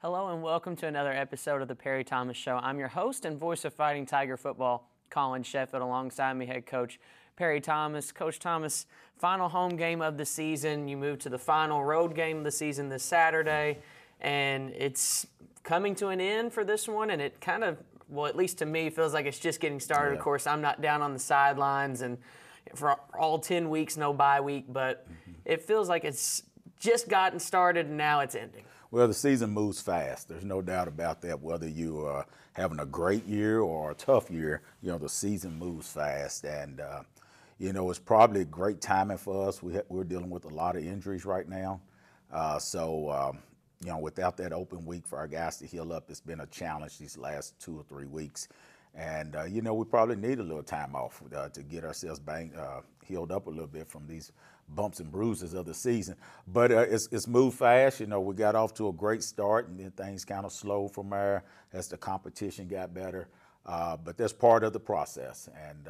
Hello and welcome to another episode of the Perry Thomas Show. I'm your host and voice of Fighting Tiger Football, Colin Sheffield. Alongside me, head coach Perry Thomas. Coach Thomas, final home game of the season. You moved to the final road game of the season this Saturday, and it's coming to an end for this one, and it kind of, well, at least to me, feels like it's just getting started. Yeah. Of course, I'm not down on the sidelines, and for all 10 weeks, no bye week, but it feels like it's just gotten started and now it's ending. Well, the season moves fast. There's no doubt about that. Whether you are having a great year or a tough year, the season moves fast. And, it's probably great timing for us. We're dealing with a lot of injuries right now. Without that open week for our guys to heal up, it's been a challenge these last 2 or 3 weeks. And, we probably need a little time off to get ourselves healed up a little bit from these bumps and bruises of the season. But it's moved fast. We got off to a great start, and then things kind of slowed from there as the competition got better. But that's part of the process. And,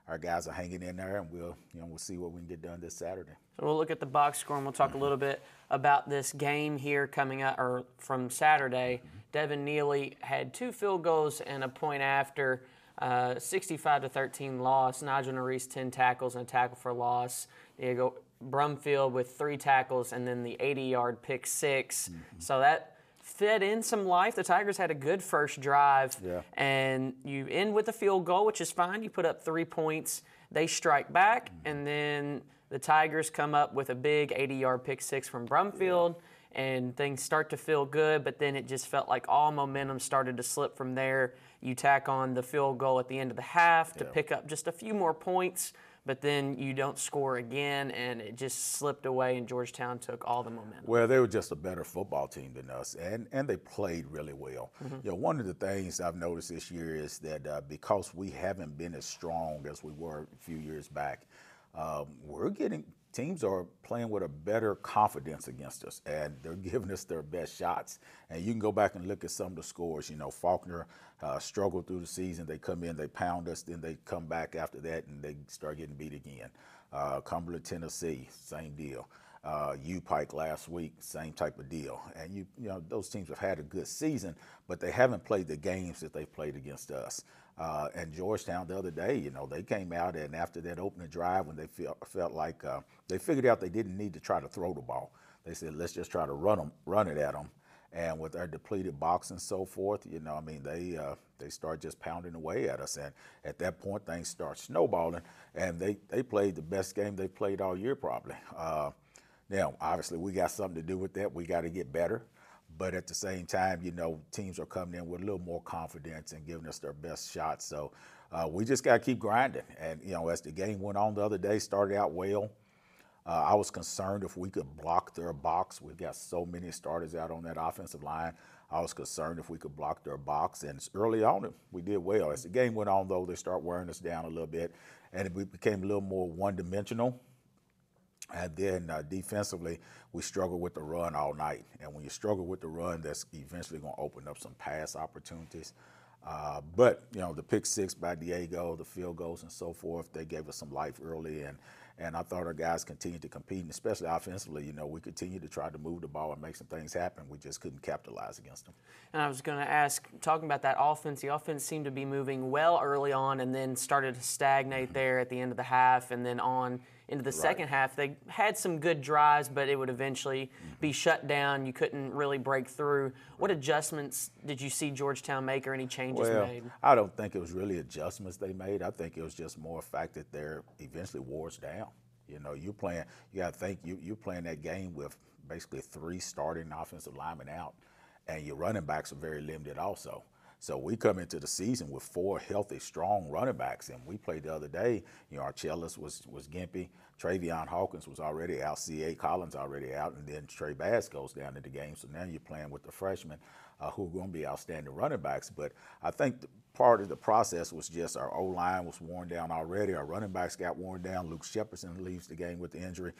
our guys are hanging in there, and we'll see what we can get done this Saturday. So we'll look at the box score, and we'll talk a little bit about this game here coming up, or from Saturday. Devin Neely had 2 field goals and a point after. 65-13 loss. Nigel Norris 10 tackles and a tackle for loss. Diego Brumfield with 3 tackles and then the 80-yard pick 6. So that fed in some life. The Tigers had a good first drive, and you end with a field goal, which is fine. You put up 3 points. They strike back, and then the Tigers come up with a big 80-yard pick 6 from Brumfield. And things start to feel good, but then it just felt like all momentum started to slip from there. You tack on the field goal at the end of the half to pick up just a few more points, but then you don't score again, and it just slipped away, and Georgetown took all the momentum. Well, they were just a better football team than us, and they played really well. One of the things I've noticed this year is that because we haven't been as strong as we were a few years back, teams are playing with a better confidence against us, and they're giving us their best shots. And you can go back and look at some of the scores. Faulkner struggled through the season. They come in, they pound us, then they come back after that, and they start getting beat again. Cumberland, Tennessee, same deal. U-Pike last week, same type of deal. And those teams have had a good season, but they haven't played the games that they've played against us. And Georgetown the other day, they came out, and after that opening drive, when they felt like they figured out they didn't need to try to throw the ball. They said, let's just try to run it at them. And with our depleted box and so forth, they start just pounding away at us. And at that point, things start snowballing, and they played the best game they played all year probably. Now, obviously, we got something to do with that. We got to get better. But at the same time, teams are coming in with a little more confidence and giving us their best shots. So we just got to keep grinding. And, as the game went on the other day, started out well. I was concerned if we could block their box. We've got so many starters out on that offensive line. I was concerned if we could block their box. And early on, we did well. As the game went on, though, they start wearing us down a little bit. And we became a little more one-dimensional. And then defensively, we struggled with the run all night. And when you struggle with the run, that's eventually going to open up some pass opportunities. But the pick 6 by Diego, the field goals and so forth, they gave us some life early. And I thought our guys continued to compete, and especially offensively, we continued to try to move the ball and make some things happen. We just couldn't capitalize against them. And I was going to ask, talking about that offense, the offense seemed to be moving well early on and then started to stagnate there at the end of the half, and then on into the second half. They had some good drives, but it would eventually be shut down. You couldn't really break through. What adjustments did you see Georgetown make, or any changes made? I don't think it was really adjustments they made. I think it was just more a fact that they're eventually wore us down. You got to think you're playing that game with basically 3 starting offensive linemen out, and your running backs are very limited also. So we come into the season with 4 healthy, strong running backs, and we played the other day. Archelaus was gimpy. Travion Hawkins was already out. C.A. Collins already out, and then Trey Bass goes down in the game. So now you're playing with the freshmen who are going to be outstanding running backs. But I think part of the process was just our O-line was worn down already. Our running backs got worn down. Luke Shepperson leaves the game with the injury.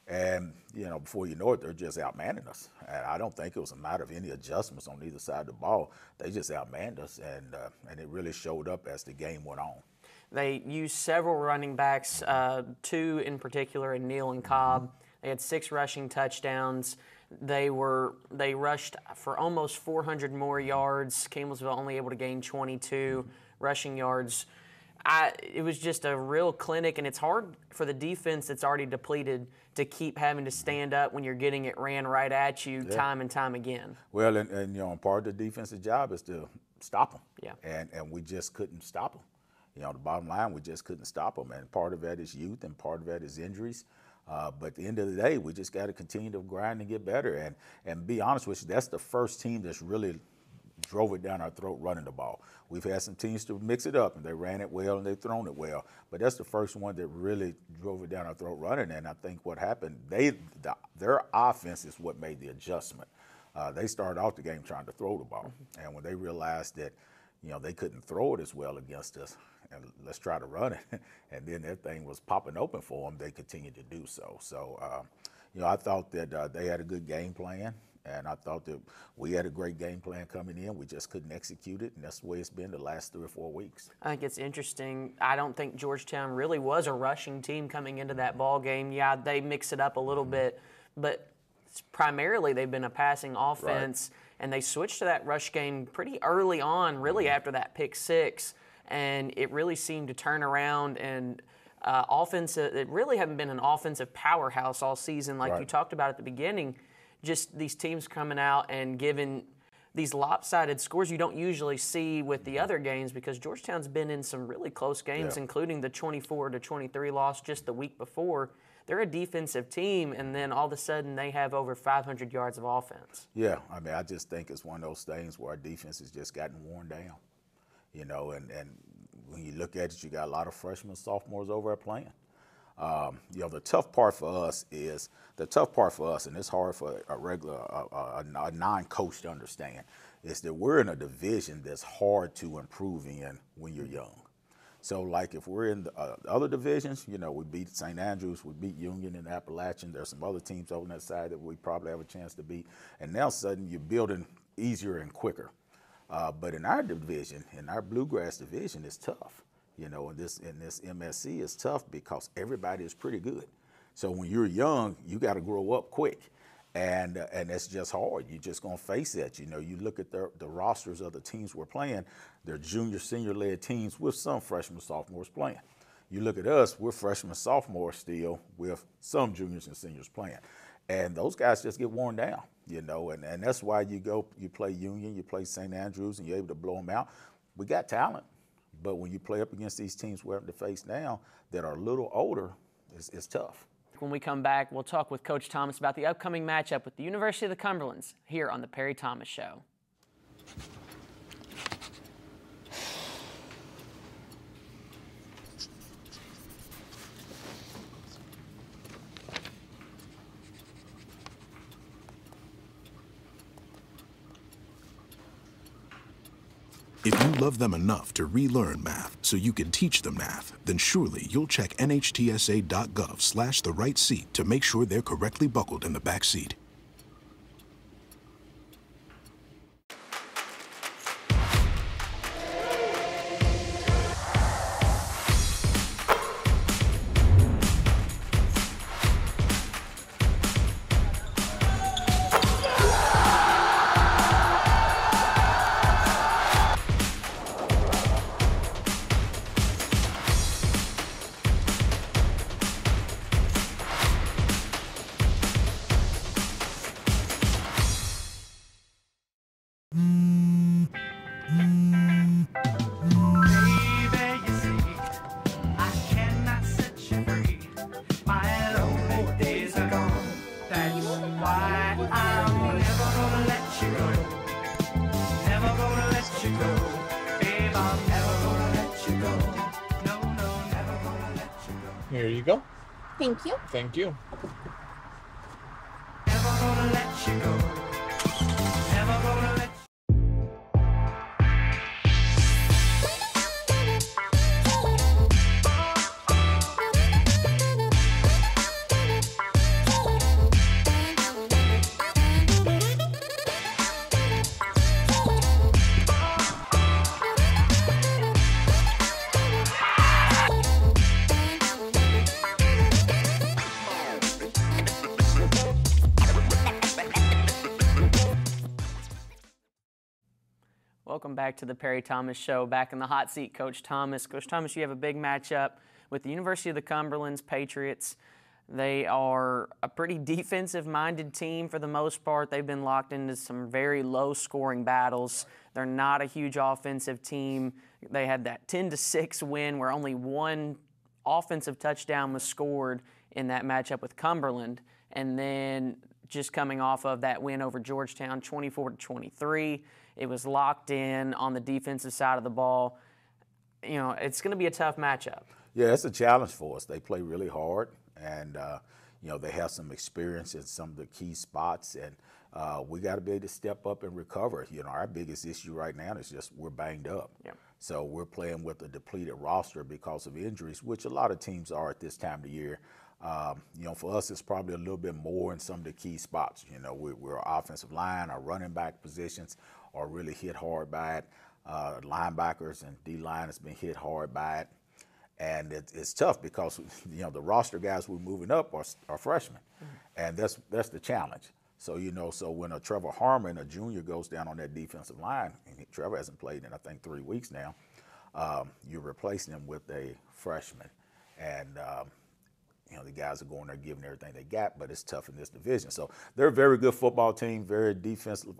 And, before you know it, they're just outmanning us. And I don't think it was a matter of any adjustments on either side of the ball. They just outmanned us, and it really showed up as the game went on. They used several running backs, 2 in particular, in Neal and Cobb. They had 6 rushing touchdowns. They rushed for almost 400 more yards. Campbellsville only able to gain 22 rushing yards. It was just a real clinic, and it's hard for the defense that's already depleted to keep having to stand up when you're getting it ran right at you time and time again. Well, and you know, part of the defensive job is to stop them. Yeah. And we just couldn't stop them. You know, the bottom line, we just couldn't stop them. And part of that is youth, and part of that is injuries. But at the end of the day, we just got to continue to grind and get better. And be honest with you, that's the first team that's really drove it down our throat running the ball. We've had some teams to mix it up, and they ran it well and they've thrown it well. But that's the first one that really drove it down our throat running. And I think what happened, their offense is what made the adjustment. They started out the game trying to throw the ball. And when they realized that, you know, they couldn't throw it as well against us, and let's try to run it, and then that thing was popping open for them, they continued to do so. So, you know, I thought that they had a good game plan, and I thought that we had a great game plan coming in. We just couldn't execute it, and that's the way it's been the last 3 or 4 weeks. I think it's interesting. I don't think Georgetown really was a rushing team coming into that ball game. Yeah, they mix it up a little bit, but primarily they've been a passing offense, and they switched to that rush game pretty early on, really after that pick six. And it really seemed to turn around, and it really haven't been an offensive powerhouse all season like you talked about at the beginning. Just these teams coming out and giving these lopsided scores you don't usually see with the other games, because Georgetown's been in some really close games, including the 24-23 loss just the week before. They're a defensive team, and then all of a sudden they have over 500 yards of offense. Yeah, I mean, I just think it's one of those things where our defense has just gotten worn down. You know, and when you look at it, you got a lot of freshmen, sophomores over there playing. You know, the tough part for us, and it's hard for a non-coach to understand, is that we're in a division that's hard to improve in when you're young. So, like, if we're in the other divisions, you know, we beat St. Andrews, we beat Union and Appalachian. There's some other teams over on that side that we probably have a chance to beat. And now, suddenly, you're building easier and quicker. But in our division, in our Bluegrass division, it's tough. You know, in this MSC, it's tough because everybody is pretty good. So when you're young, you got to grow up quick, and that's just hard. You're just gonna face that. You know, you look at the rosters of the teams we're playing; they're junior, senior-led teams with some freshmen, sophomores playing. You look at us; we're freshmen, sophomores still with some juniors and seniors playing, and those guys just get worn down. You know, and that's why you play Union, you play St. Andrews, and you're able to blow them out. We got talent, but when you play up against these teams we're having to face now that are a little older, it's tough. When we come back, we'll talk with Coach Thomas about the upcoming matchup with the University of the Cumberlands here on the Perry Thomas Show. If you love them enough to relearn math so you can teach them math, then surely you'll check nhtsa.gov/the-right-seat to make sure they're correctly buckled in the back seat. Here you go. Thank you. Thank you. Never gonna let you go. Never gonna let you go. Welcome back to the Perry Thomas Show. Back in the hot seat, Coach Thomas. Coach Thomas, you have a big matchup with the University of the Cumberlands Patriots. They are a pretty defensive-minded team for the most part. They've been locked into some very low-scoring battles. They're not a huge offensive team. They had that 10-6 win where only one offensive touchdown was scored in that matchup with Cumberland. And then just coming off of that win over Georgetown, 24-23, it was locked in on the defensive side of the ball. You know, it's going to be a tough matchup. Yeah, it's a challenge for us. They play really hard, and you know, they have some experience in some of the key spots, and we got to be able to step up and recover. You know, our biggest issue right now is just we're banged up. Yep. So we're playing with a depleted roster because of injuries, which a lot of teams are at this time of the year. You know, for us, it's probably a little bit more in some of the key spots. You know, we're offensive line, our running back positions are really hit hard by it. Linebackers and D-line has been hit hard by it. And it's tough because, you know, the roster guys we're moving up are freshmen. And that's the challenge. So, you know, so when a Trevor Harmon, a junior, goes down on that defensive line, and Trevor hasn't played in, I think, 3 weeks now, you're replacing him with a freshman. And, you know, the guys are going there giving everything they got, but it's tough in this division. So they're a very good football team, very defensive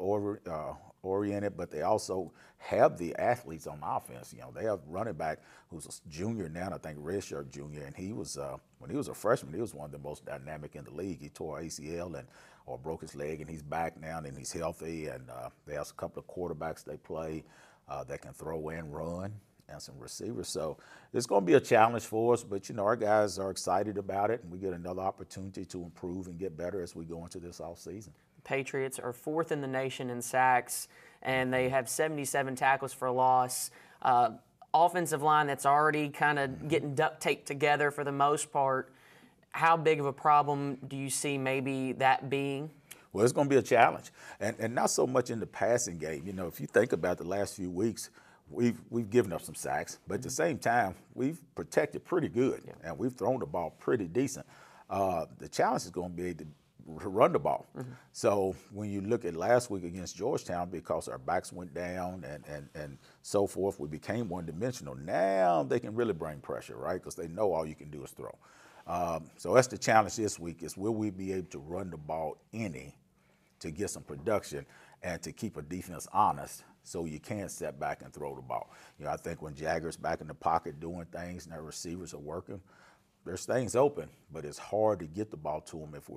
oriented, but they also have the athletes on offense. You know, they have running back who's a junior now, I think redshirt junior, and he was when he was a freshman, he was one of the most dynamic in the league. He tore ACL or broke his leg, and he's back now, and he's healthy. And they have a couple of quarterbacks they play that can throw and run, and some receivers. So it's going to be a challenge for us, but, you know, our guys are excited about it, and we get another opportunity to improve and get better as we go into this offseason. Patriots are 4th in the nation in sacks, and they have 77 tackles for loss. Offensive line that's already kind of getting duct taped together for the most part. How big of a problem do you see maybe that being? Well, it's going to be a challenge, and not so much in the passing game. You know, if you think about the last few weeks, we've given up some sacks, but at the same time, we've protected pretty good, and we've thrown the ball pretty decent. The challenge is going to be to run the ball. So when you look at last week against Georgetown, because our backs went down and so forth, we became one-dimensional. Now they can really bring pressure, right? Because they know all you can do is throw. So that's the challenge this week is will we be able to run the ball to get some production and to keep a defense honest so you can't step back and throw the ball. You know, I think when Jagger's back in the pocket doing things and our receivers are working, there's things open, but it's hard to get the ball to them if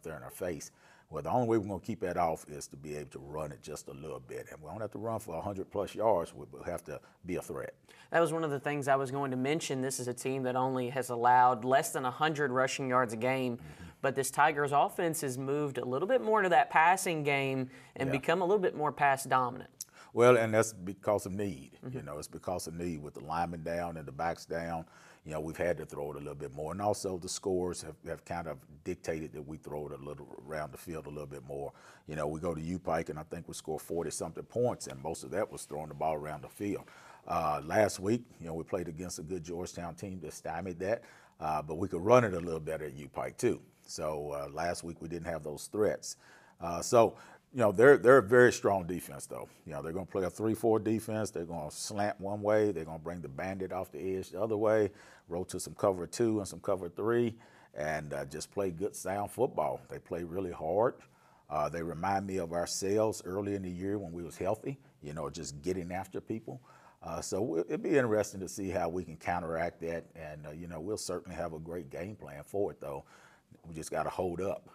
they're in our face. Well, the only way we're going to keep that off is to be able to run it just a little bit. And we don't have to run for 100-plus yards. We have to be a threat. That was one of the things I was going to mention. This is a team that only has allowed less than 100 rushing yards a game. But this Tigers offense has moved a little bit more into that passing game and become a little bit more pass dominant. Well, and that's because of need. You know, it's because of need with the linemen down and the backs down. You know, we've had to throw it a little bit more. And also the scores have kind of dictated that we throw it a little around the field a little bit more. You know, we go to U-Pike, and I think we scored 40-something points, and most of that was throwing the ball around the field. Last week, you know, we played against a good Georgetown team that stymied that, but we could run it a little better at U-Pike too. So last week we didn't have those threats. You know, they're a very strong defense, though. You know, they're going to play a 3-4 defense. They're going to slant one way. They're going to bring the bandit off the edge the other way, roll to some cover 2 and some cover 3, and just play good, sound football. They play really hard. They remind me of ourselves early in the year when we was healthy, you know, just getting after people. So it'd be interesting to see how we can counteract that, and, you know, we'll certainly have a great game plan for it, though. We just got to hold up.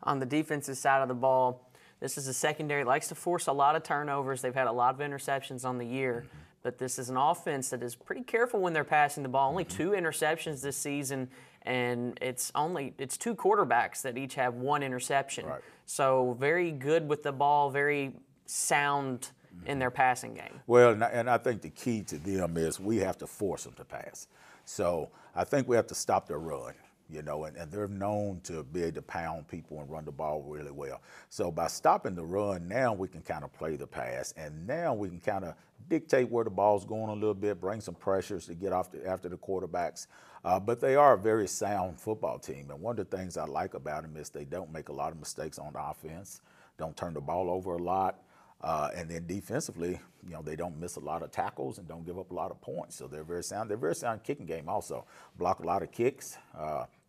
On the defensive side of the ball, this is a secondary that likes to force a lot of turnovers. They've had a lot of interceptions on the year, but this is an offense that is pretty careful when they're passing the ball. Only 2 interceptions this season, and it's 2 quarterbacks that each have 1 interception. Right. So very good with the ball, very sound in their passing game. Well, and I think the key to them is we have to force them to pass. So I think we have to stop their run. You know, and they're known to be able to pound people and run the ball really well. So by stopping the run, now we can kind of play the pass, and now we can kind of dictate where the ball's going a little bit, bring some pressures to get after the quarterbacks. But they are a very sound football team, and one of the things I like about them is they don't make a lot of mistakes on the offense, don't turn the ball over a lot. And then defensively, they don't miss a lot of tackles and don't give up a lot of points. So they're very sound. They're very sound kicking game also. Block a lot of kicks.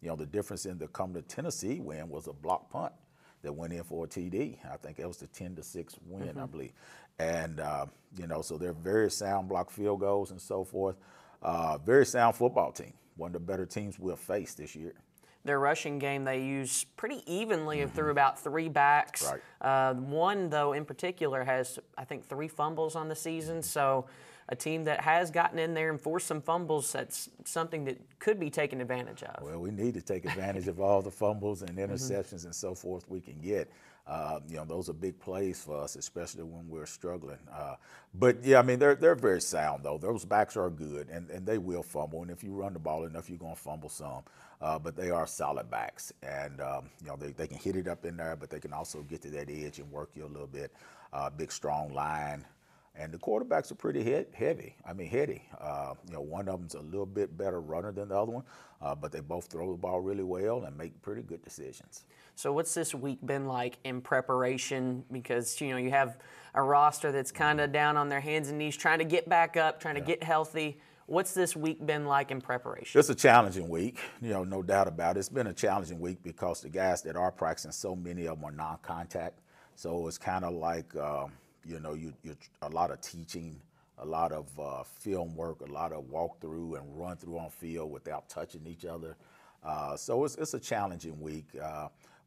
The difference in the Cumberland, Tennessee win was a block punt that went in for a TD. I think it was the 10-6 win, I believe. And, so they're very sound block field goals and so forth. Very sound football team. One of the better teams we'll face this year. Their rushing game they use pretty evenly through about 3 backs. Right. One, though, in particular has, I think, 3 fumbles on the season. So a team that has gotten in there and forced some fumbles, that's something that could be taken advantage of. Well, we need to take advantage of all the fumbles and interceptions and so forth we can get. Those are big plays for us, especially when we're struggling. But they're very sound, though. Those backs are good, and they will fumble. And if you run the ball enough, you're going to fumble some. But they are solid backs. And, they can hit it up in there, but they can also get to that edge and work you a little bit. Big, strong line. And the quarterbacks are pretty heady. One of them's a little bit better runner than the other one, but they both throw the ball really well and make pretty good decisions. So what's this week been like in preparation? Because, you have a roster that's kind of down on their hands and knees trying to get back up, trying to get healthy. What's this week been like in preparation? It's a challenging week, no doubt about it. It's been a challenging week because the guys that are practicing, so many of them are non-contact. So it's kind of like, you a lot of teaching, a lot of film work, a lot of walk through and run through on field without touching each other. So it's a challenging week.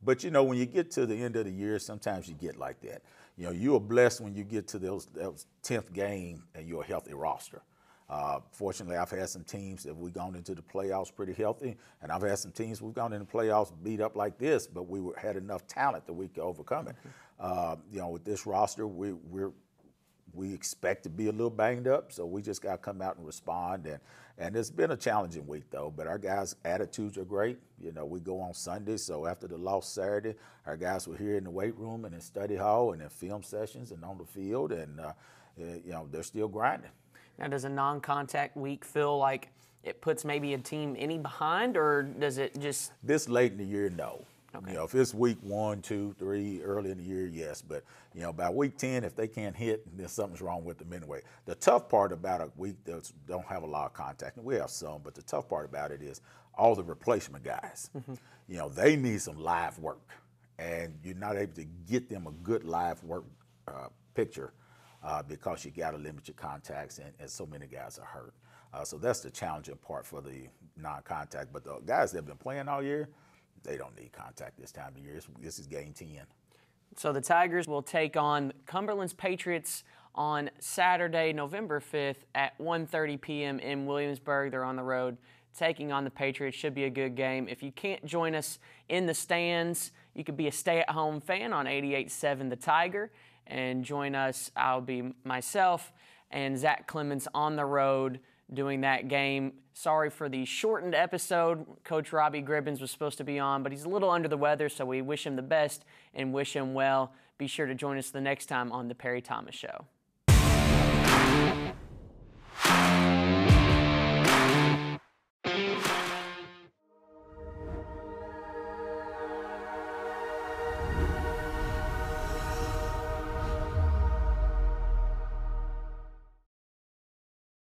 But, when you get to the end of the year, sometimes you get like that. You are blessed when you get to those 10th game and you're a healthy roster. Fortunately, I've had some teams that we've gone into the playoffs pretty healthy, and I've had some teams we've gone into the playoffs beat up like this, but had enough talent that we could overcome it. With this roster, we expect to be a little banged up, so we just got to come out and respond. And it's been a challenging week, though, but our guys' attitudes are great. We go on Sunday, so after the loss Saturday, our guys were here in the weight room and in study hall and in film sessions and on the field, and, they're still grinding. Now, does a non-contact week feel like it puts maybe a team any behind, or does it just... This late in the year, no. Okay. If it's week 1, 2, 3, early in the year, yes. But, by week 10, if they can't hit, then something's wrong with them anyway. The tough part about a week that don't have a lot of contact, and we have some, but the tough part about it is all the replacement guys. They need some live work, and you're not able to get them a good live work picture because you got to limit your contacts, and so many guys are hurt. So that's the challenging part for the non-contact. But the guys that have been playing all year, they don't need contact this time of year. This is game 10. So the Tigers will take on Cumberland's Patriots on Saturday, November 5th at 1:30 p.m. in Williamsburg. They're on the road taking on the Patriots. Should be a good game. If you can't join us in the stands, you could be a stay-at-home fan on 88.7 The Tiger and join us. I'll be myself and Zach Clemens on the road doing that game. Sorry for the shortened episode. Coach Robbie Gribbins was supposed to be on, but he's a little under the weather, so we wish him the best and wish him well. Be sure to join us the next time on The Perry Thomas Show.